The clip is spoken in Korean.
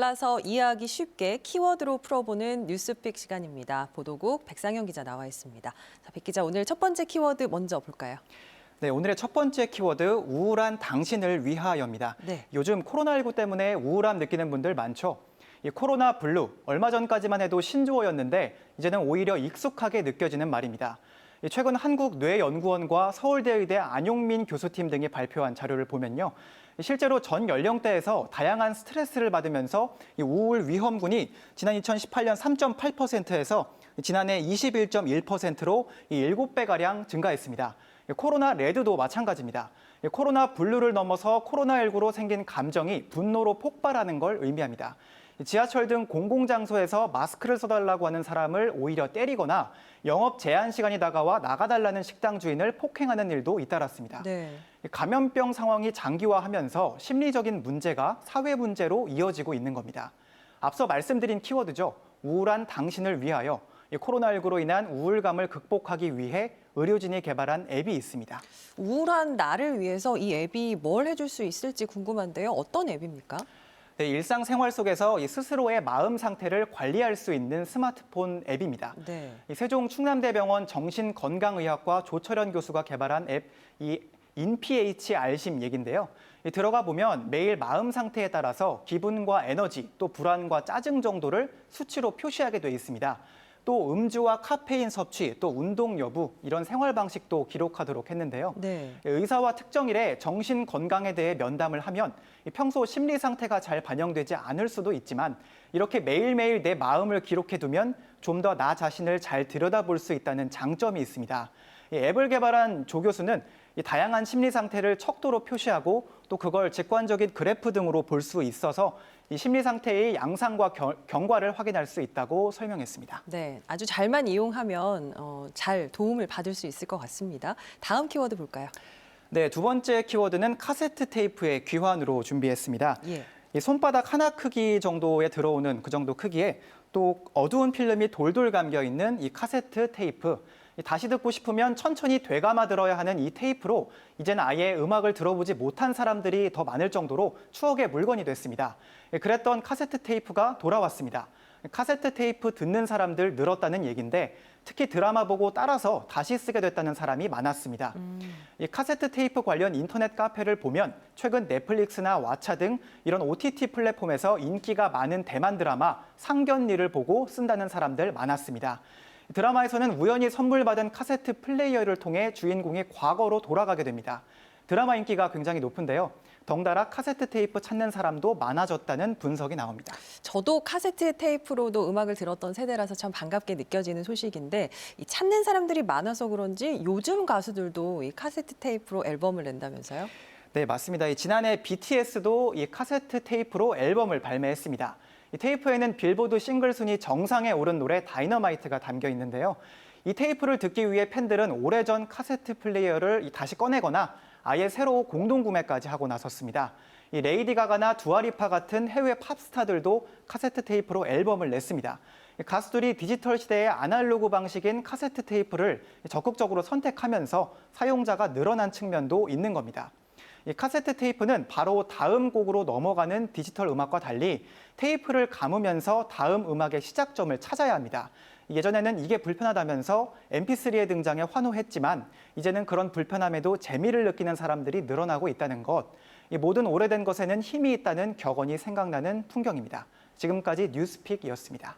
잘라서 이해하기 쉽게 키워드로 풀어보는 뉴스픽 시간입니다. 보도국 백상현 기자 나와 있습니다. 자, 백 기자, 오늘 첫 번째 키워드 먼저 볼까요? 네, 오늘의 첫 번째 키워드 우울한 당신을 위하여입니다. 네. 요즘 코로나19 때문에 우울함 느끼는 분들 많죠. 이 코로나 블루, 얼마 전까지만 해도 신조어였는데 이제는 오히려 익숙하게 느껴지는 말입니다. 최근 한국뇌연구원과 서울대의대 안용민 교수팀 등이 발표한 자료를 보면요. 실제로 전 연령대에서 다양한 스트레스를 받으면서 이 우울 위험군이 지난 2018년 3.8%에서 지난해 21.1%로 7배가량 증가했습니다. 코로나 레드도 마찬가지입니다. 코로나 블루를 넘어서 코로나19로 생긴 감정이 분노로 폭발하는 걸 의미합니다. 지하철 등 공공장소에서 마스크를 써달라고 하는 사람을 오히려 때리거나 영업 제한 시간이 다가와 나가달라는 식당 주인을 폭행하는 일도 잇따랐습니다. 네. 감염병 상황이 장기화하면서 심리적인 문제가 사회 문제로 이어지고 있는 겁니다. 앞서 말씀드린 키워드죠. 우울한 당신을 위하여. 코로나19로 인한 우울감을 극복하기 위해 의료진이 개발한 앱이 있습니다. 우울한 나를 위해서 이 앱이 뭘 해줄 수 있을지 궁금한데요. 어떤 앱입니까? 네, 일상생활 속에서 스스로의 마음 상태를 관리할 수 있는 스마트폰 앱입니다. 네. 세종 충남대병원 정신건강의학과 조철현 교수가 개발한 앱, 이 인PH 알심 얘긴데요. 들어가 보면 매일 마음 상태에 따라서 기분과 에너지, 또 불안과 짜증 정도를 수치로 표시하게 돼 있습니다. 또 음주와 카페인 섭취, 또 운동 여부, 이런 생활 방식도 기록하도록 했는데요. 네. 의사와 특정일에 정신 건강에 대해 면담을 하면 평소 심리 상태가 잘 반영되지 않을 수도 있지만 이렇게 매일매일 내 마음을 기록해두면 좀 더 나 자신을 잘 들여다볼 수 있다는 장점이 있습니다. 이 앱을 개발한 조 교수는 이 다양한 심리 상태를 척도로 표시하고 또 그걸 직관적인 그래프 등으로 볼 수 있어서 이 심리 상태의 양상과 경과를 확인할 수 있다고 설명했습니다. 네, 아주 잘만 이용하면 잘 도움을 받을 수 있을 것 같습니다. 다음 키워드 볼까요? 네, 두 번째 키워드는 카세트 테이프의 귀환으로 준비했습니다. 예. 이 손바닥 하나 크기 정도에 들어오는 그 정도 크기에 또 어두운 필름이 돌돌 감겨 있는 이 카세트 테이프. 다시 듣고 싶으면 천천히 되감아 들어야 하는 이 테이프로 이제는 아예 음악을 들어보지 못한 사람들이 더 많을 정도로 추억의 물건이 됐습니다. 그랬던 카세트 테이프가 돌아왔습니다. 카세트 테이프 듣는 사람들 늘었다는 얘기인데 특히 드라마 보고 따라서 다시 쓰게 됐다는 사람이 많았습니다. 이 카세트 테이프 관련 인터넷 카페를 보면 최근 넷플릭스나 왓챠 등 이런 OTT 플랫폼에서 인기가 많은 대만 드라마 상견례를 보고 쓴다는 사람들 많았습니다. 드라마에서는 우연히 선물 받은 카세트 플레이어를 통해 주인공이 과거로 돌아가게 됩니다. 드라마 인기가 굉장히 높은데요. 덩달아 카세트 테이프 찾는 사람도 많아졌다는 분석이 나옵니다. 저도 카세트 테이프로도 음악을 들었던 세대라서 참 반갑게 느껴지는 소식인데 이 찾는 사람들이 많아서 그런지 요즘 가수들도 이 카세트 테이프로 앨범을 낸다면서요? 네, 맞습니다. 지난해 BTS도 이 카세트 테이프로 앨범을 발매했습니다. 이 테이프에는 빌보드 싱글 순위 정상에 오른 노래 다이너마이트가 담겨 있는데요. 이 테이프를 듣기 위해 팬들은 오래전 카세트 플레이어를 다시 꺼내거나 아예 새로 공동 구매까지 하고 나섰습니다. 이 레이디 가가나 두아리파 같은 해외 팝스타들도 카세트 테이프로 앨범을 냈습니다. 가수들이 디지털 시대의 아날로그 방식인 카세트 테이프를 적극적으로 선택하면서 사용자가 늘어난 측면도 있는 겁니다. 이 카세트 테이프는 바로 다음 곡으로 넘어가는 디지털 음악과 달리 테이프를 감으면서 다음 음악의 시작점을 찾아야 합니다. 예전에는 이게 불편하다면서 MP3의 등장에 환호했지만 이제는 그런 불편함에도 재미를 느끼는 사람들이 늘어나고 있다는 것. 이 모든 오래된 것에는 힘이 있다는 격언이 생각나는 풍경입니다. 지금까지 뉴스픽이었습니다.